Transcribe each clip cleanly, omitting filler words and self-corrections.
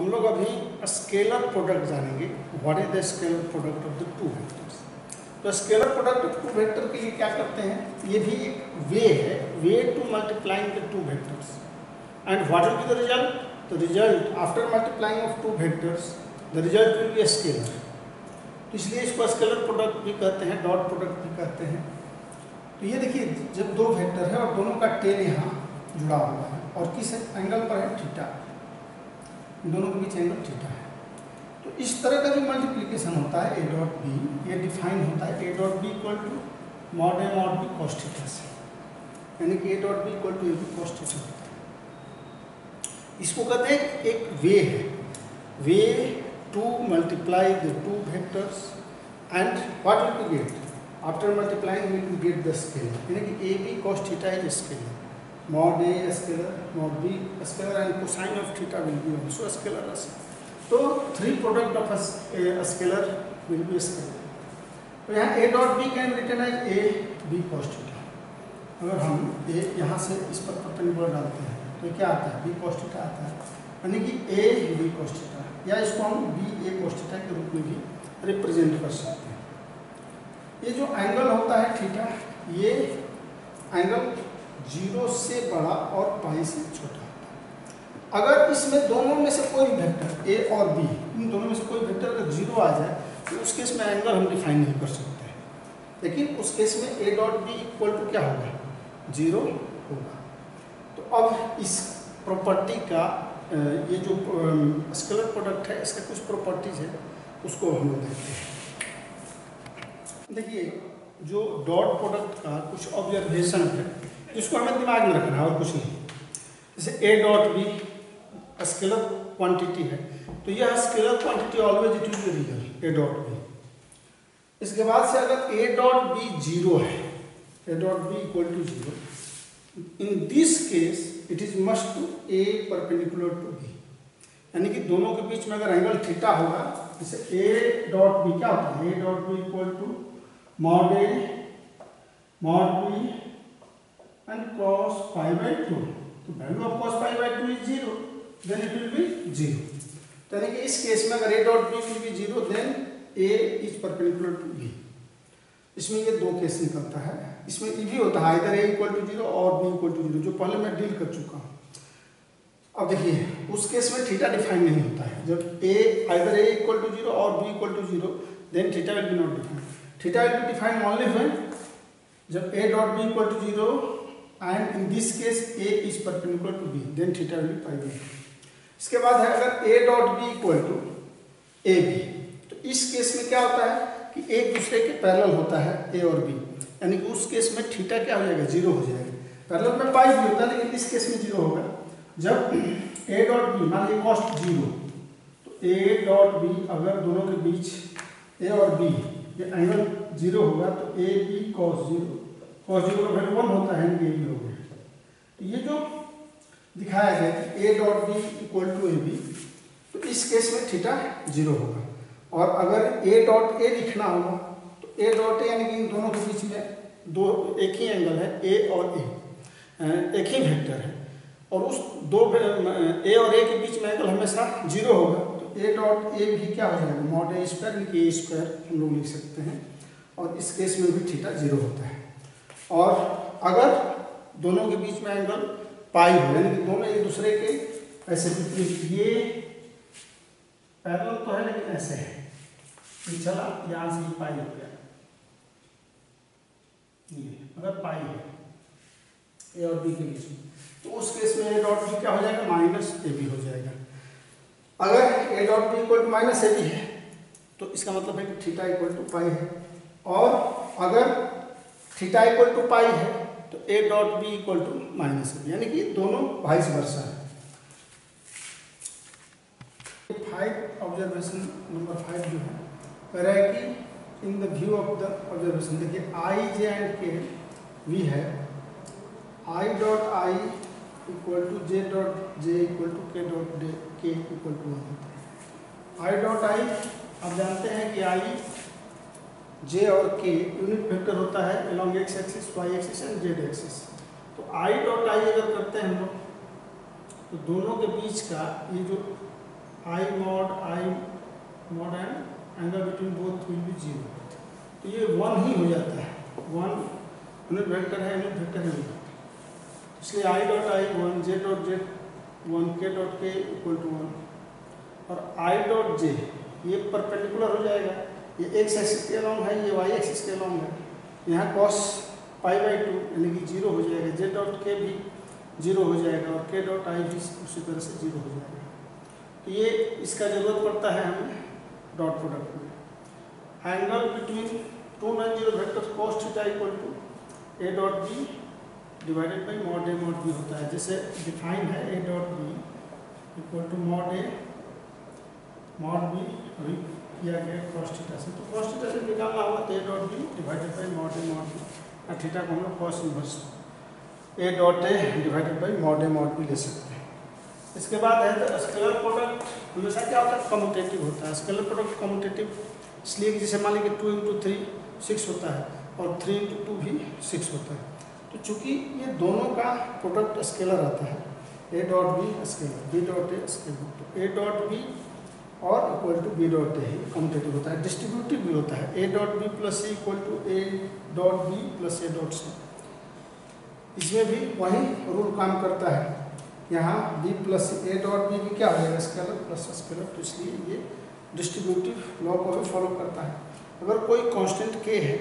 हम लोग अभी स्केलर प्रोडक्ट जानेंगे। What is the scalar product of the two vectors. तो scalar product of two vector के लिए क्या करते हैं, ये भी एक वे है, way to multiplying the two vectors and what will be the result. The result after multiplying of two vectors the result will be a scalar. तो इसलिए इसको स्केलर प्रोडक्ट भी कहते हैं, डॉट प्रोडक्ट भी कहते हैं। तो ये देखिए, जब दो वेक्टर है और दोनों का टेल यहाँ जुड़ा हुआ है और किस एंगल पर है, थीटा, दोनों के बीच एंगल थीटा है। तो इस तरह का जो मल्टीप्लिकेशन होता है ए डॉट बी, ये डिफाइन होता है A dot B equal to mod A mod B cos theta से, यानी कि A dot B equal to A B cos theta होता है। इसको कहते हैं एक वे है, way to multiply the two vectors and what will be get after multiplying we will get the scalar, यानी कि A B cos theta is scalar, mod A scalar, mod B scalar and cosine of theta will be also scalar also. तो three product of a scalar will be scalar. तो यहाँ A dot B can written as A B cos theta। अगर हम A यहाँ से इस पर perpendicular डालते हैं तो क्या आता है, B cos theta आता है, यानी कि A B cos theta, या इसको हम B A cos theta के रूप में भी रिप्रेजेंट कर सकते हैं। ये जो एंगल होता है थीटा, ये एंगल 0 से बड़ा और पाई से छोटा होता है। अगर इसमें दोनों में से कोई वेक्टर ए और बी, इन दोनों में से कोई वेक्टर अगर 0 आ जाए तो उस केस में एंगल हम डिफाइन नहीं कर सकते हैं, लेकिन उस केस में A dot B equal to क्या होगा, 0 होगा। तो अब इस प्रॉपर्टी का ये जो स्केलर प्रोडक्ट है, इसका कुछ प्रॉपर्टीज है, उसको हम लोग देखते हैं। देखिए, जो डॉट प्रोडक्ट का कुछ ऑब्जर्वेशन है, इसको हमें दिमाग में रखना है और कुछ नहीं। जैसे A dot B scalar quantity है, तो यह scalar quantity always it will be real, A dot B. इसके बाद से अगर ए डॉट बी 0 है, A dot B equal to 0, in this case it is must to A perpendicular to B, यानी कि दोनों के बीच में अगर एंगल थीटा होगा, जैसे ए डॉट बी क्या होता है, A dot B equal to mod A mod B and cos pi by 2, तो value of cos pi by 2 is 0, then it will be 0। तो यानी कि इस केस में अगर a dot b will be 0, then a is perpendicular to b। इसमें ये दो केस निकलता है, इसमें ये भी होता है इधर a equal to 0 और b equal to 0, जो पहले मैं डील कर चुका हूँ। अब देखिए, उस केस में थीटा डिफाइन नहीं होता है। जब either a equal to 0 और b equal to 0, then theta will be not defined। theta will be defined only when जब a dot b equal to 0 and in this case a is perpendicular to b, then theta will be pi by 2। इसके बाद है अगर a dot b equal to a b, तो इस case में क्या होता है कि एक दूसरे के पैरेलल होता है a और b, यानी कि उस केस में थीटा क्या हो जाएगा, 0 हो जाएगा। पैरेलल में पाई भी होता है, लेकिन इस केस में 0 होगा। जब a dot b मान लीजिए कॉस्ट 0, तो a dot b अगर दोनों के बीच a और b ये एंगल 0 होगा, तो a b cos 0 का वैल्यू 1 होता है, ये भी हो गया। तो ये जो दिखाया गया कि a dot B equal to A B, तो इस केस में थीटा 0 होगा। और अगर a डॉट ए लिखना होगा, तो a डॉट ए यानी कि इन दोनों के बीच में दो एक ही एंगल है, a और a एक ही वेक्टर है, और उस दो a और a के बीच में एंगल हमेशा 0 होगा। तो a डॉट ए भी क्या हो जाएगा, मॉड ए स्क्वायर, यानी कि a स्क्वायर हम लोग लिख सकते हैं, और इस केस में भी थीटा 0 होता है। और अगर दोनों के बीच में एंगल पाई हो, यानी कि दोनों एक दूसरे के ऐसे ये पैरेलल तो है लेकिन ऐसे है, ये चला यहाँ से पाई हो गया, ये अगर पाई है ए और बी के बीच में, तो उस केस में ए डॉट बी क्या हो जाएगा, माइनस ए बी हो जाएगा। अगर A dot B equal to minus A B है, तो इसका मतलब है कि थीटा इक्वल टू पाई है। और अगर थीटा इक्वल टू पाई है, तो A dot B equal to minus A B, यानी कि दोनों वाइस वर्सा है। 5 ऑब्जर्वेशन नंबर 5 जो है, कह रहा है कि in the view of the observation, देखिए आई जे एंड के वी है, I dot I equal to J dot J equal to K dot K equal to 1 होता है। आई डॉट आई आप जानते हैं कि आई जे और के यूनिट वेक्टर होता है along x axis, y axis and z axis. तो आई डॉट आई अगर करते हैं हम लोग, तो दोनों के बीच का ये जो I mod and angle between both will be 0, तो ये 1 ही हो जाता है, 1 यूनिट वेक्टर है, यूनिट वेक्टर है, इसलिए I dot I 1, J dot Z 1, K dot K equal to 1 और I डॉट J ये परपेंडिकुलर हो जाएगा, ये x एक्सिस के अलॉन्ग है, ये y एक्सिस के अलॉन्ग है, यहाँ cos पाई बाई 2 यानी कि 0 हो जाएगा, J डॉट K भी 0 हो जाएगा और K डॉट I भी उसी तरह से 0 हो जाएगा। तो ये इसका जरूरत पड़ता है हमें डॉट प्रोडक्ट में। Angle between two non zero vectors cos theta equal to a dot b divided by mod a mod b होता है, जैसे डिफाइन है a dot b equal to mod a mod b अभी किया गया cos theta से, तो cos theta से निकालना होगा तो a dot b divided by mod a mod b, और थीटा को हम लोग cos inverse a dot a divided by mod a mod b ले सकते हैं। इसके बाद है तो स्केलर प्रोडक्ट हमेशा क्या होता है, कम्यूटेटिव होता है। स्केलर प्रोडक्ट कम्यूटेटिव इसलिए कि जैसे मान लीजिए 2 इंटू 3 6 होता है और 3 इंटू 2 भी 6 होता है, तो चूंकि ये दोनों का प्रोडक्ट स्केलर आता है, A dot B scalar, B dot A scalar, तो ए डॉट बी और equal to B dot A commutative होता है। डिस्ट्रीब्यूटिव भी होता है, A dot B plus C equal to A dot B plus A dot C, इसमें भी वही रूल काम करता है। यहाँ b plus A dot B भी क्या हो जाएगा, स्केलर प्लस स्केलर, तो इसलिए ये डिस्ट्रीब्यूटिव लॉ को भी फॉलो करता है। अगर कोई कांस्टेंट k है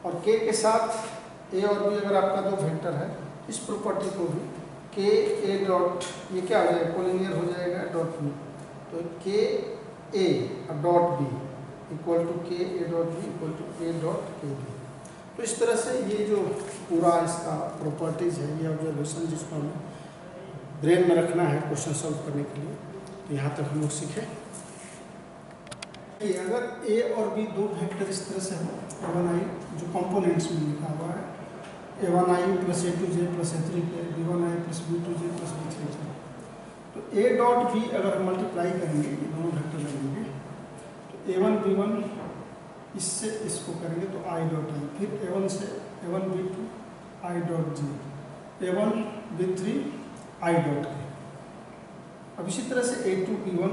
और k के साथ a और b अगर आपका दो वेक्टर है, इस प्रॉपर्टी को भी k a डॉट ये क्या हो जाएगा, कोलिनियर हो जाएगा डॉट b, तो k a dot b equal to k a dot b equal to a dot k b। तो इस तरह से ये जो पूरा इसका प्रॉपर्टीज है, ये ऑब्जर्वेशन जिसको हमें ब्रेन में रखना है क्वेश्चन सॉल्व करने के लिए, तो यहाँ तक हम लोग सीखे। अगर a और b दो वेक्टर इस तरह से हो, a1i जो कंपोनेंट्स में लिखा हुआ है, a1i plus a2j plus a3k, b1i plus b2j plus b3k, तो a डॉट b अगर हम मल्टीप्लाई करेंगे, ये दोनों वेक्टर लगेंगे, तो a1 b1 इससे इसको करेंगे तो i डॉट i, फिर a1 से a1 b2 i dot j, a1 b3 I dot के। अब इसी तरह से a2 b1,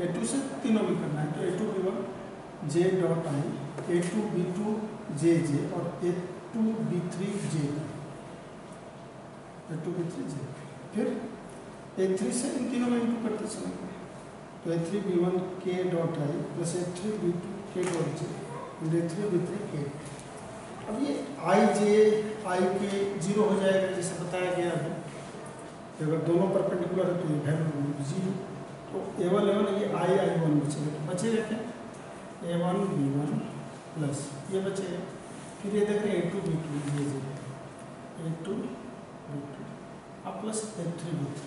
a2 से तीनों भी करना है, तो a2 b1 j dot I, a2 b2 j j और a2 b3 j, a2 b3 j, फिर a3 से इन तीनों में इंटू करते चलेंगे, तो a3 b1 k dot I plus a3 b2 k dot j और a3 b3 k। अब ये i j i k 0 हो जाएगा जैसे बताया गया है, अगर दोनों परपेंडिकुलर है तो ये वैल्यू 0, तो a1 ये i1 बचेगा, तो बचेगा क्या, a1 b1 प्लस ये बचेगा, फिर ये देख रहे हैं a2 b2 ये a2 b2 अब प्लस a3 b3,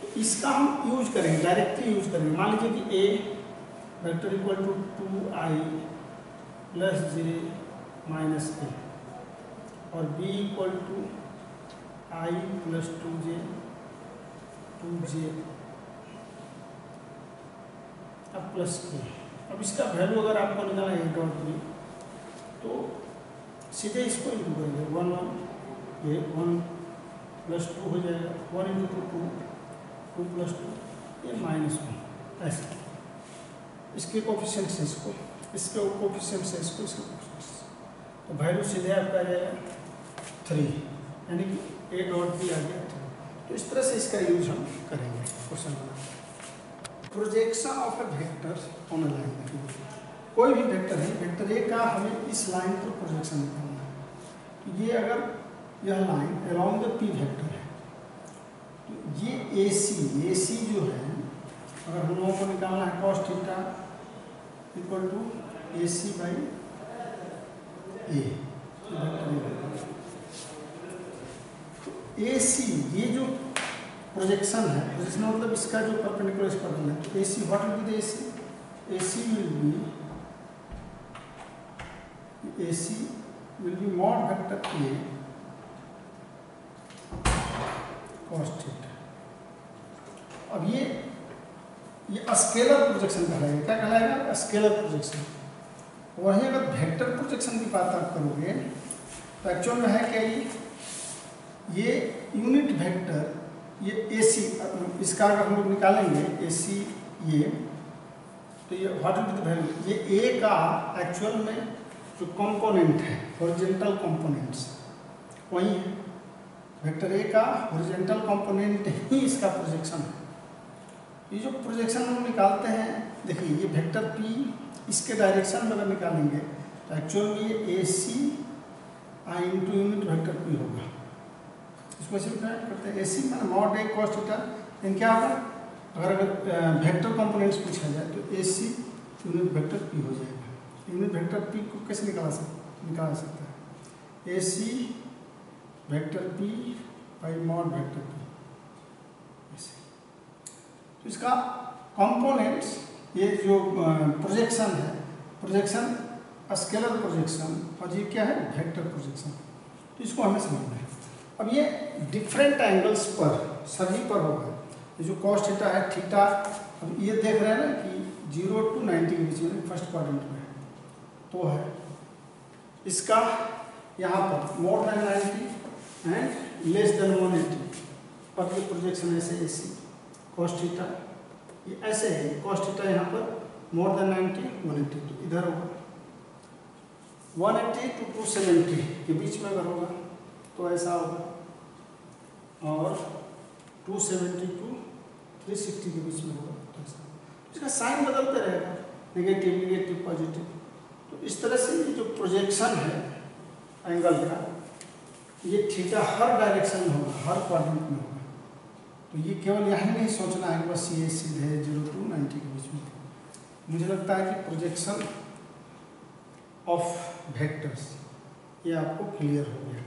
तो इसका हम यूज करेंगे, डायरेक्टली यूज करेंगे। मान लीजिए कि a vector equal to 2i plus j minus a और b equal to i plus 2j अब प्लस k। अब इसका वैल्यू अगर आपको निकालना है डॉट बी, तो सीधे इसको इंटू करेंगे, 1 1 ये 1 प्लस 2 हो जाएगा, 1 इंटू 2 2 प्लस 2 ये माइनस 1, ऐसे इसके कोफिशिएंट से इसको, इसके कोफिशिएंट से इसको, इसके कोफिशिएंट से, तो वैल्यू सीधे आपका आ जाएगा 3, यानी कि a डॉट बी आ गया 3। तो इस तरह से इसका यूज हम करेंगे क्वेश्चन बना। Projection of A vector on A line, कोई भी वेक्टर है, वेक्टर ए का हमें इस लाइन पर प्रोजेक्शन निकालना है। ये अगर यह line along the P vector है, तो ये AC जो है, अगर हम लोगों को निकालना है cos theta equal to AC by A, AC ये जो प्रोजेक्शन है, प्रोजेक्शन मतलब इसका जो परपेंडिकुलर इस पर है, तो AC what will be the AC will be mod vector A cos theta. अब ये स्केलर प्रोजेक्शन कहलाएगा, क्या कहलाएगा, स्केलर प्रोजेक्शन। वहीं अगर वेक्टर प्रोजेक्शन की बात आप करोगे तो एक्चुअल में है क्या, ये यूनिट वेक्टर ये AC, इसका अगर हम लोग निकालेंगे AC ये, तो ये what will be the value, ये A का एक्चुअल में जो कंपोनेंट है हॉरिजॉन्टल कंपोनेंट्स वही है, वेक्टर A का हॉरिजॉन्टल कंपोनेंट ही इसका प्रोजेक्शन है। ये जो प्रोजेक्शन हम निकालते हैं, देखिए ये वेक्टर P इसके डायरेक्शन में अगर निकालेंगे तो एक्चुअल में ये AC into unit vector P होगा। इसको सिंप्लीफाई करते हैं, AC माने मॉड A cos थीटा, इन क्या होगा, अगर वेक्टर कंपोनेंट्स पूछा जाए तो AC यूनिट वेक्टर P हो जाएगा। यूनिट वेक्टर P को कैसे निकाला सकता है, AC vector P by mod vector P ऐसे। तो इसका कंपोनेंट्स, ये जो प्रोजेक्शन है, प्रोजेक्शन स्केलर प्रोजेक्शन, और ये क्या है वेक्टर प्रोजेक्शन, तो इसको हमें समझना है। अब ये डिफरेंट एंगल्स पर सभी पर होगा, ये जो कॉस थीटा है थीटा, अब ये देख रहे हैं ना कि 0 to 90 के बीच में फर्स्ट क्वाड्रेंट में है, तो है इसका यहाँ पर more than 90 and less than 180 पर ये प्रोजेक्शन ऐसे AC कॉस थीटा, ये ऐसे है कॉस थीटा यहाँ पर मोर देन 90 180, तो इधर होगा 180 to 270 के बीच में अगर होगा तो ऐसा होगा, और 270 to 360 के बीच में होगा तो ऐसा। इसका साइन बदलते रहेगा, नेगेटिव नेगेटिव पॉजिटिव। तो इस तरह से ये जो प्रोजेक्शन है एंगल का, ये थीटा हर डायरेक्शन में होगा, हर क्वाड्रेंट में होगा। तो ये केवल यही नहीं सोचना है कि बस ये सीधे 0 to 90 के बीच में। मुझे लगता है कि प्रोजेक्शन ऑफ वेक्टर्स ये आपको क्लियर हो गया।